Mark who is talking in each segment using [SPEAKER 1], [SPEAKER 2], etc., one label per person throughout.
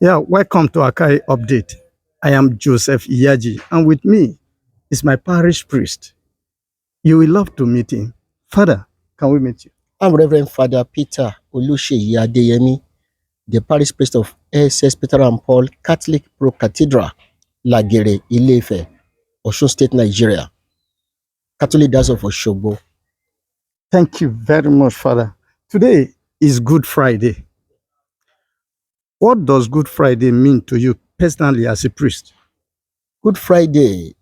[SPEAKER 1] Yeah, welcome to Akai Update. I am Joseph Iyaji, and with me is my parish priest. You will love to meet him. Father, can we meet you?
[SPEAKER 2] I'm Reverend Father Peter Oluseyi Adeyemi, the Parish Priest of SS Peter and Paul Catholic Pro-Cathedral Lagere, Ile-Ife, Osun State, Nigeria. Catholic Diocese of Osogbo.
[SPEAKER 1] Thank you very much, Father. Today is Good Friday. What does Good Friday mean to you personally as a priest?
[SPEAKER 2] Good Friday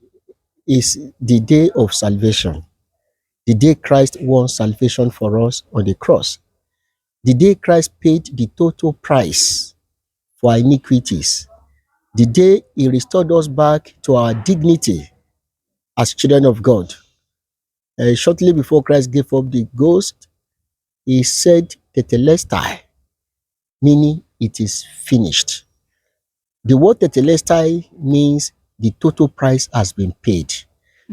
[SPEAKER 2] is the day of salvation, the day Christ won salvation for us on the cross, the day Christ paid the total price for our iniquities, the day He restored us back to our dignity as children of God. Shortly before Christ gave up the ghost, He said, Tetelestai, meaning it is finished. The word Tetelestai means the total price has been paid.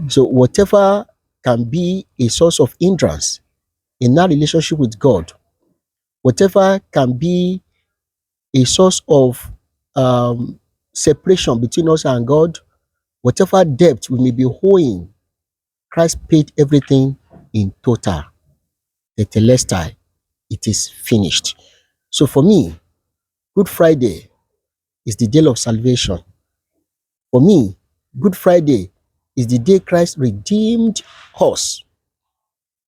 [SPEAKER 2] So whatever can be a source of hindrance in our relationship with God, whatever can be a source of separation between us and God, whatever debt we may be owing, Christ paid everything in total. Tetelestai, it is finished. So for me, Good Friday is the day of salvation. For me, Good Friday is the day Christ redeemed us,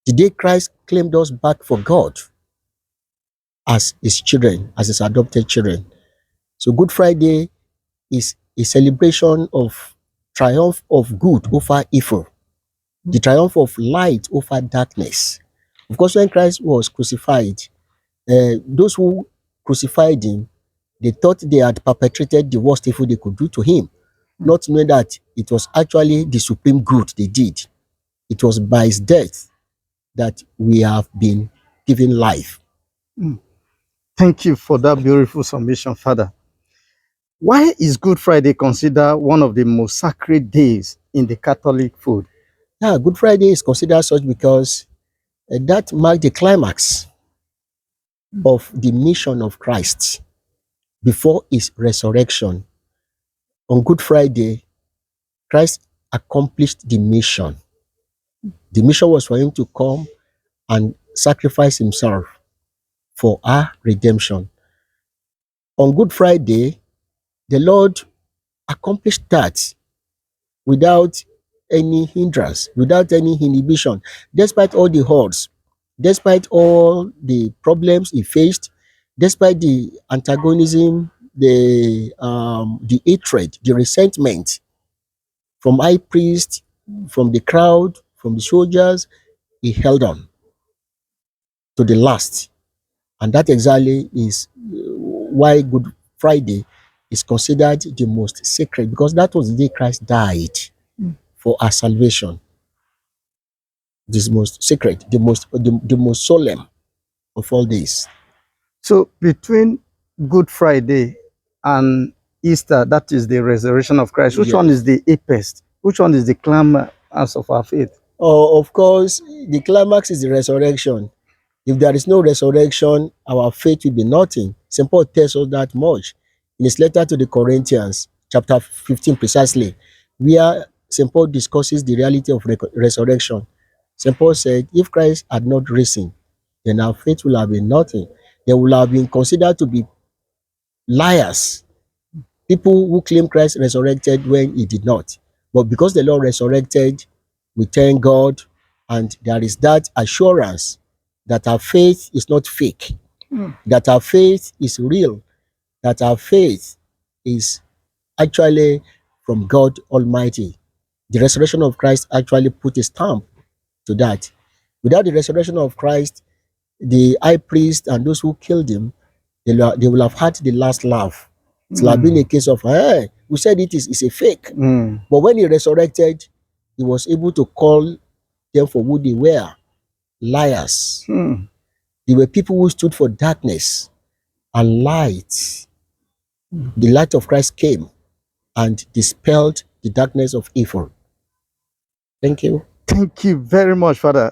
[SPEAKER 2] the day Christ claimed us back for God as His children, as His adopted children. So Good Friday is a celebration of triumph of good over evil, the triumph of light over darkness. Of course, when Christ was crucified, those who crucified Him, they thought they had perpetrated the worst evil they could do to Him, not knowing that it was actually the supreme good they did. It was by His death that we have been given life.
[SPEAKER 1] Thank you for that beautiful submission, Father. Why is Good Friday considered one of the most sacred days in the Catholic faith?
[SPEAKER 2] Yeah, Good Friday is considered such because that marked the climax of the mission of Christ before His resurrection. On Good Friday, Christ accomplished the mission. The mission was for Him to come and sacrifice Himself for our redemption. On Good Friday, the Lord accomplished that without any hindrance, without any inhibition, despite all the odds, despite all the problems He faced, despite the antagonism, the hatred, the resentment from high priest, from the crowd, from the soldiers. He held on to the last. And that exactly is why Good Friday is considered the most sacred, because that was the day Christ died for our salvation. This most sacred, the most solemn of all days.
[SPEAKER 1] So between Good Friday and Easter, that is the resurrection of Christ, which one is the apex? Which one is the climax of our faith?
[SPEAKER 2] Of course, the climax is the resurrection. If there is no resurrection, our faith will be nothing. St. Paul tells us that much in his letter to the Corinthians, chapter 15 precisely, where St. Paul discusses the reality of resurrection. St. Paul said, if Christ had not risen, then our faith will have been nothing. They will have been considered to be liars, people who claim Christ resurrected when He did not. But because the Lord resurrected, we thank God, and there is that assurance that our faith is not fake, that our faith is real, that our faith is actually from God Almighty. The resurrection of Christ actually put a stamp to that. Without the resurrection of Christ, the high priest and those who killed Him, they will have had the last laugh. It will have been a case of, hey, we said it's a fake. But when He resurrected, He was able to call them for who they were, liars. They were people who stood for darkness and light. The light of Christ came and dispelled the darkness of evil. Thank you.
[SPEAKER 1] Thank you very much, Father.